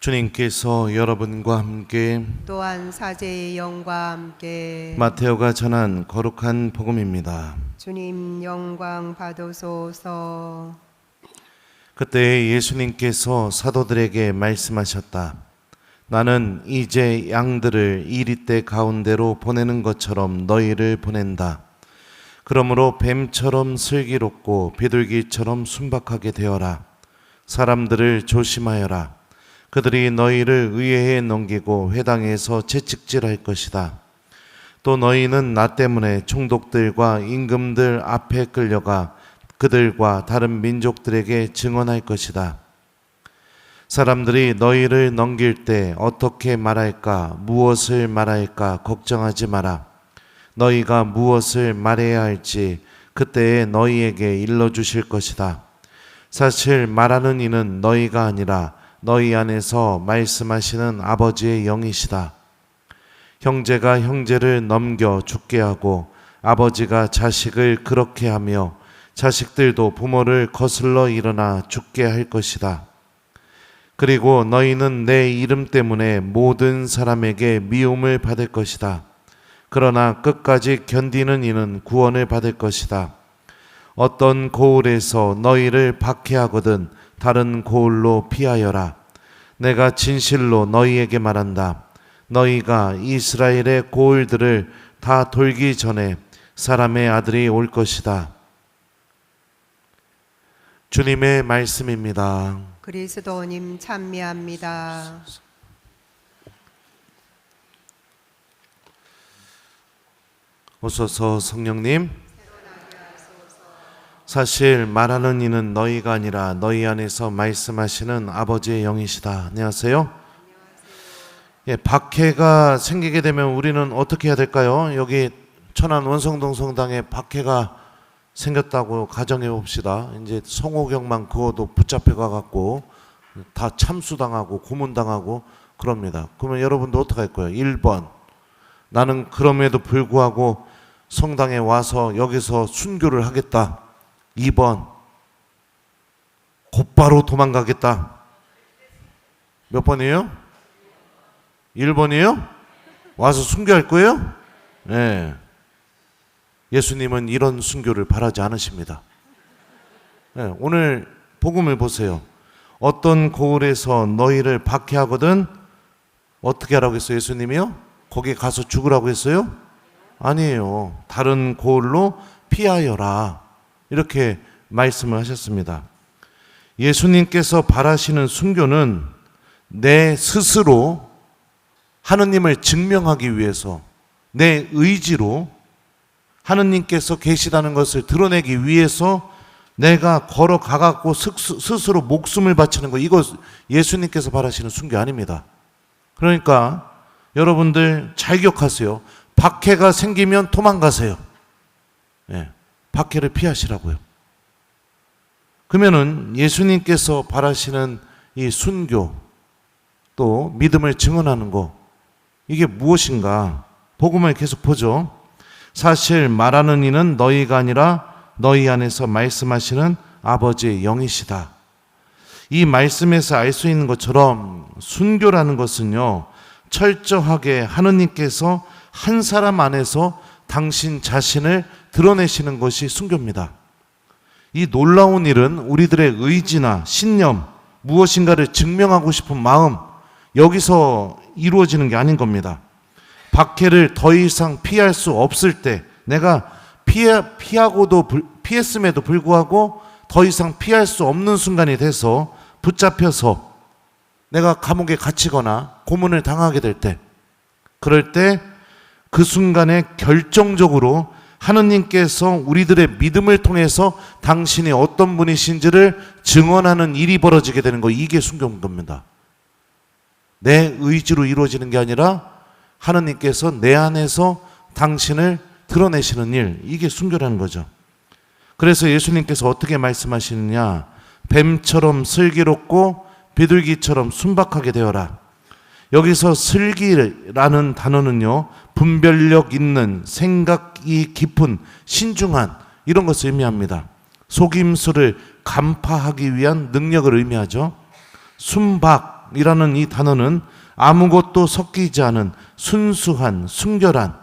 주님께서 여러분과 함께 또한 사제의 영과 함께 마테오가 전한 거룩한 복음입니다. 주님 영광 받으소서. 그때 예수님께서 사도들에게 말씀하셨다. 나는 이제 양들을 이리떼 가운데로 보내는 것처럼 너희를 보낸다. 그러므로 뱀처럼 슬기롭고 비둘기처럼 순박하게 되어라. 사람들을 조심하여라. 그들이 너희를 의회에 넘기고 회당에서 채찍질할 것이다. 또 너희는 나 때문에 총독들과 임금들 앞에 끌려가 그들과 다른 민족들에게 증언할 것이다. 사람들이 너희를 넘길 때 어떻게 말할까, 무엇을 말할까 걱정하지 마라. 너희가 무엇을 말해야 할지 그때에 너희에게 일러주실 것이다. 사실 말하는 이는 너희가 아니라 너희 안에서 말씀하시는 아버지의 영이시다. 형제가 형제를 넘겨 죽게 하고 아버지가 자식을 그렇게 하며 자식들도 부모를 거슬러 일어나 죽게 할 것이다. 그리고 너희는 내 이름 때문에 모든 사람에게 미움을 받을 것이다. 그러나 끝까지 견디는 이는 구원을 받을 것이다. 어떤 고을에서 너희를 박해하거든 다른 고을로 피하여라. 내가 진실로 너희에게 말한다. 너희가 이스라엘의 고을들을 다 돌기 전에 사람의 아들이 올 것이다. 주님의 말씀입니다. 그리스도님 찬미합니다. 오소서 성령님. 사실 말하는 이는 너희가 아니라 너희 안에서 말씀하시는 아버지의 영이시다. 안녕하세요. 박해가 생기게 되면 우리는 어떻게 해야 될까요? 여기 천안 원성동 성당에 박해가 생겼다고 가정해 봅시다. 이제 성호경만 그어도 붙잡혀 가갖고 다 참수당하고 고문당하고 그럽니다. 그러면 여러분도 어떻게 할 거예요? 1번, 나는 그럼에도 불구하고 성당에 와서 여기서 순교를 하겠다. 2번, 곧바로 도망가겠다. 몇 번이에요? 1번이에요? 와서 순교할 거예요? 네. 예수님은 이런 순교를 바라지 않으십니다. 네. 오늘 복음을 보세요. 어떤 고을에서 너희를 박해하거든 어떻게 하라고 했어요? 예수님이요? 거기 가서 죽으라고 했어요? 아니에요. 다른 고을로 피하여라. 이렇게 말씀을 하셨습니다. 예수님께서 바라시는 순교는 내 스스로 하느님을 증명하기 위해서 내 의지로 하느님께서 계시다는 것을 드러내기 위해서 내가 걸어가갖고 스스로 목숨을 바치는 거, 이거 예수님께서 바라시는 순교 아닙니다. 그러니까 여러분들 잘 기억하세요. 박해가 생기면 도망가세요. 네. 박해를 피하시라고요. 그러면은 예수님께서 바라시는 이 순교 또 믿음을 증언하는 거, 이게 무엇인가? 복음을 계속 보죠. 사실 말하는 이는 너희가 아니라 너희 안에서 말씀하시는 아버지의 영이시다. 이 말씀에서 알 수 있는 것처럼 순교라는 것은요, 철저하게 하느님께서 한 사람 안에서 당신 자신을 드러내시는 것이 순교입니다. 이 놀라운 일은 우리들의 의지나 신념, 무엇인가를 증명하고 싶은 마음, 여기서 이루어지는 게 아닌 겁니다. 박해를 더 이상 피할 수 없을 때, 내가 피했음에도 불구하고 더 이상 피할 수 없는 순간이 돼서 붙잡혀서 내가 감옥에 갇히거나 고문을 당하게 될 때, 그럴 때 그 순간에 결정적으로 하느님께서 우리들의 믿음을 통해서 당신이 어떤 분이신지를 증언하는 일이 벌어지게 되는 거, 이게 순교인 겁니다. 내 의지로 이루어지는 게 아니라 하느님께서 내 안에서 당신을 드러내시는 일, 이게 순교라는 거죠. 그래서 예수님께서 어떻게 말씀하시느냐? 뱀처럼 슬기롭고 비둘기처럼 순박하게 되어라. 여기서 슬기라는 단어는요, 분별력 있는, 생각이 깊은, 신중한, 이런 것을 의미합니다. 속임수를 간파하기 위한 능력을 의미하죠. 순박, 순함이라는 이 단어는 아무것도 섞이지 않은 순수한, 순결한,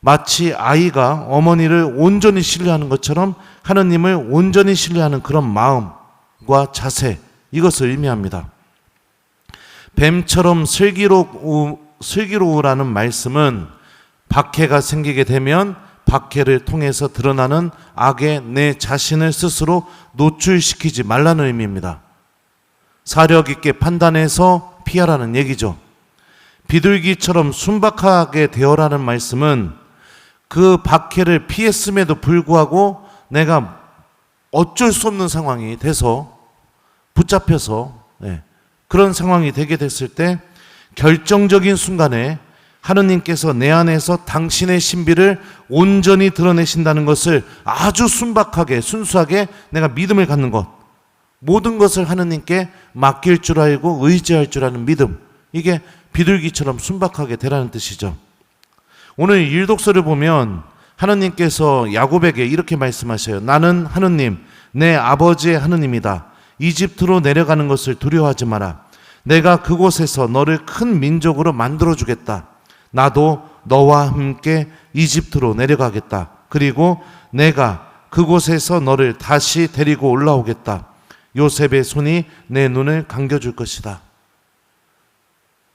마치 아이가 어머니를 온전히 신뢰하는 것처럼 하느님을 온전히 신뢰하는 그런 마음과 자세, 이것을 의미합니다. 뱀처럼 슬기로우라는 말씀은 박해가 생기게 되면 박해를 통해서 드러나는 악에 내 자신을 스스로 노출시키지 말라는 의미입니다. 사력 있게 판단해서 피하라는 얘기죠. 비둘기처럼 순박하게 되어라는 말씀은 그 박해를 피했음에도 불구하고 내가 어쩔 수 없는 상황이 돼서 붙잡혀서 그런 상황이 되게 됐을 때 결정적인 순간에 하느님께서 내 안에서 당신의 신비를 온전히 드러내신다는 것을 아주 순박하게 순수하게 내가 믿음을 갖는 것, 모든 것을 하느님께 맡길 줄 알고 의지할 줄 아는 믿음, 이게 비둘기처럼 순박하게 되라는 뜻이죠. 오늘 일독서를 보면 하느님께서 야곱에게 이렇게 말씀하셔요. 나는 하느님, 내 아버지의 하느님이다. 이집트로 내려가는 것을 두려워하지 마라. 내가 그곳에서 너를 큰 민족으로 만들어주겠다. 나도 너와 함께 이집트로 내려가겠다. 그리고 내가 그곳에서 너를 다시 데리고 올라오겠다. 요셉의 손이 내 눈을 감겨줄 것이다.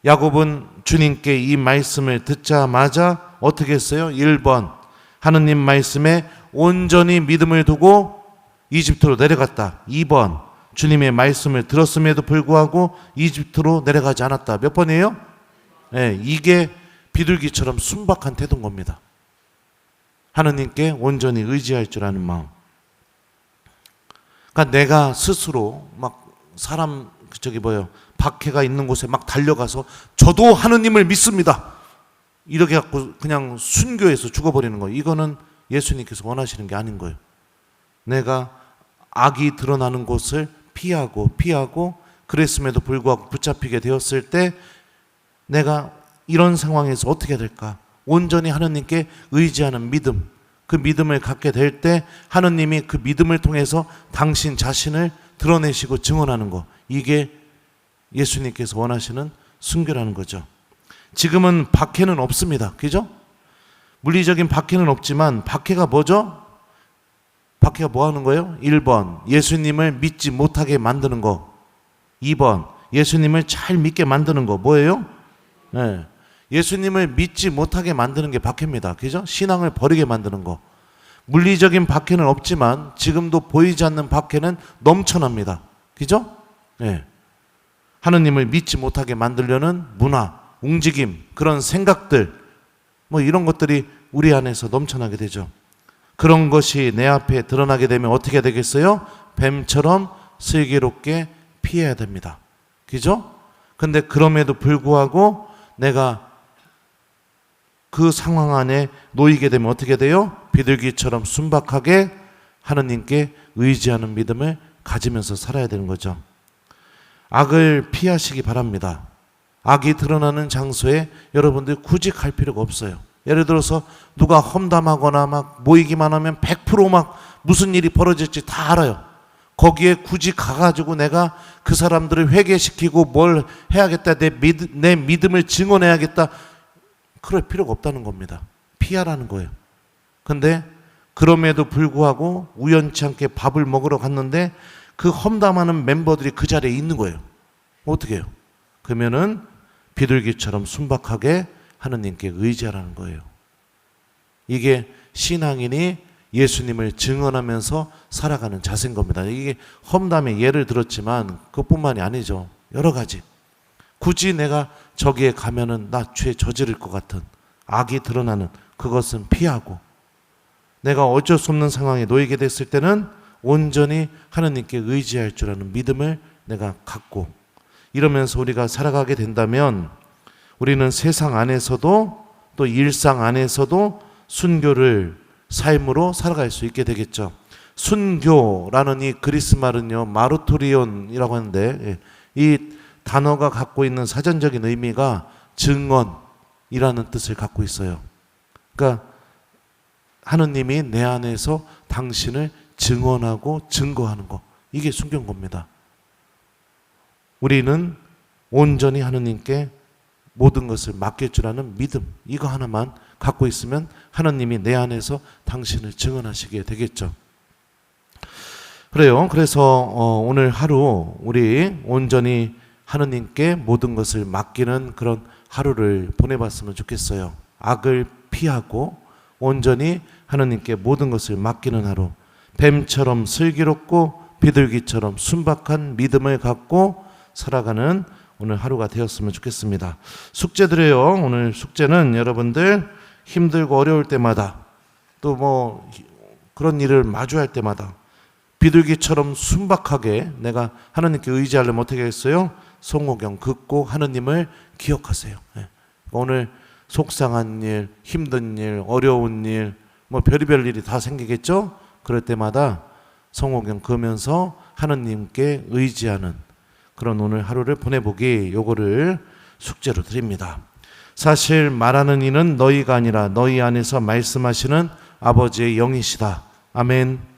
야곱은 주님께 이 말씀을 듣자마자 어떻게 했어요? 1번, 하느님 말씀에 온전히 믿음을 두고 이집트로 내려갔다. 2번, 주님의 말씀을 들었음에도 불구하고 이집트로 내려가지 않았다. 몇 번이에요? 이게 비둘기처럼 순박한 태도인 겁니다. 하느님께 온전히 의지할 줄 아는 마음. 그러니까 내가 스스로 막 사람 박해가 있는 곳에 막 달려가서 저도 하느님을 믿습니다. 이렇게 갖고 그냥 순교해서 죽어버리는 거예요. 이거는 예수님께서 원하시는 게 아닌 거예요. 내가 악이 드러나는 곳을 피하고 그랬음에도 불구하고 붙잡히게 되었을 때 내가 이런 상황에서 어떻게 될까? 온전히 하느님께 의지하는 믿음, 그 믿음을 갖게 될 때 하느님이 그 믿음을 통해서 당신 자신을 드러내시고 증언하는 거, 이게 예수님께서 원하시는 순교라는 거죠. 지금은 박해는 없습니다. 그죠? 물리적인 박해는 없지만 박해가 뭐죠? 박해가 뭐 하는 거예요? 1번, 예수님을 믿지 못하게 만드는 거. 2번, 예수님을 잘 믿게 만드는 거. 뭐예요? 예수님을 믿지 못하게 만드는 게 박해입니다. 그죠? 신앙을 버리게 만드는 거. 물리적인 박해는 없지만 지금도 보이지 않는 박해는 넘쳐납니다. 그죠? 하느님을 믿지 못하게 만들려는 문화, 움직임, 그런 생각들, 뭐 이런 것들이 우리 안에서 넘쳐나게 되죠. 그런 것이 내 앞에 드러나게 되면 어떻게 되겠어요? 뱀처럼 슬기롭게 피해야 됩니다. 그죠? 근데 그럼에도 불구하고 내가 그 상황 안에 놓이게 되면 어떻게 돼요? 비둘기처럼 순박하게 하느님께 의지하는 믿음을 가지면서 살아야 되는 거죠. 악을 피하시기 바랍니다. 악이 드러나는 장소에 여러분들 굳이 갈 필요가 없어요. 예를 들어서 누가 험담하거나 막 모이기만 하면 100% 무슨 일이 벌어질지 다 알아요. 거기에 굳이 가가지고 내가 그 사람들을 회개시키고 뭘 해야겠다, 내 믿음을 증언해야겠다, 그럴 필요가 없다는 겁니다. 피하라는 거예요. 근데 그럼에도 불구하고 우연치 않게 밥을 먹으러 갔는데 그 험담하는 멤버들이 그 자리에 있는 거예요. 어떻게 해요? 그러면은 비둘기처럼 순박하게 하느님께 의지하라는 거예요. 이게 신앙인이 예수님을 증언하면서 살아가는 자세인 겁니다. 이게 험담의 예를 들었지만 그것뿐만이 아니죠. 여러 가지. 굳이 내가 저기에 가면은 나 죄 저지를 것 같은 악이 드러나는 그것은 피하고, 내가 어쩔 수 없는 상황에 놓이게 됐을 때는 온전히 하느님께 의지할 줄 아는 믿음을 내가 갖고, 이러면서 우리가 살아가게 된다면 우리는 세상 안에서도 또 일상 안에서도 순교를 삶으로 살아갈 수 있게 되겠죠. 순교라는 이 그리스 말은요, 마르토리온이라고 하는데, 이 단어가 갖고 있는 사전적인 의미가 증언이라는 뜻을 갖고 있어요. 그러니까 하느님이 내 안에서 당신을 증언하고 증거하는 거, 이게 순교인 겁니다. 우리는 온전히 하느님께 모든 것을 맡길 줄 아는 믿음, 이거 하나만 갖고 있으면 하나님이 내 안에서 당신을 증언하시게 되겠죠. 그래요. 그래서 오늘 하루 우리 온전히 하느님께 모든 것을 맡기는 그런 하루를 보내봤으면 좋겠어요. 악을 피하고 온전히 하느님께 모든 것을 맡기는 하루, 뱀처럼 슬기롭고 비둘기처럼 순박한 믿음을 갖고 살아가는 오늘 하루가 되었으면 좋겠습니다. 숙제드려요. 오늘 숙제는 여러분들 힘들고 어려울 때마다 또 뭐 그런 일을 마주할 때마다 비둘기처럼 순박하게 내가 하나님께 의지하려면 어떻게 했어요? 송호경 긋고 하나님을 기억하세요. 오늘 속상한 일, 힘든 일, 어려운 일, 뭐 별의별 일이 다 생기겠죠? 그럴 때마다 송호경 그으면서 하나님께 의지하는 그런 오늘 하루를 보내보기, 요거를 숙제로 드립니다. 사실 말하는 이는 너희가 아니라 너희 안에서 말씀하시는 아버지의 영이시다. 아멘.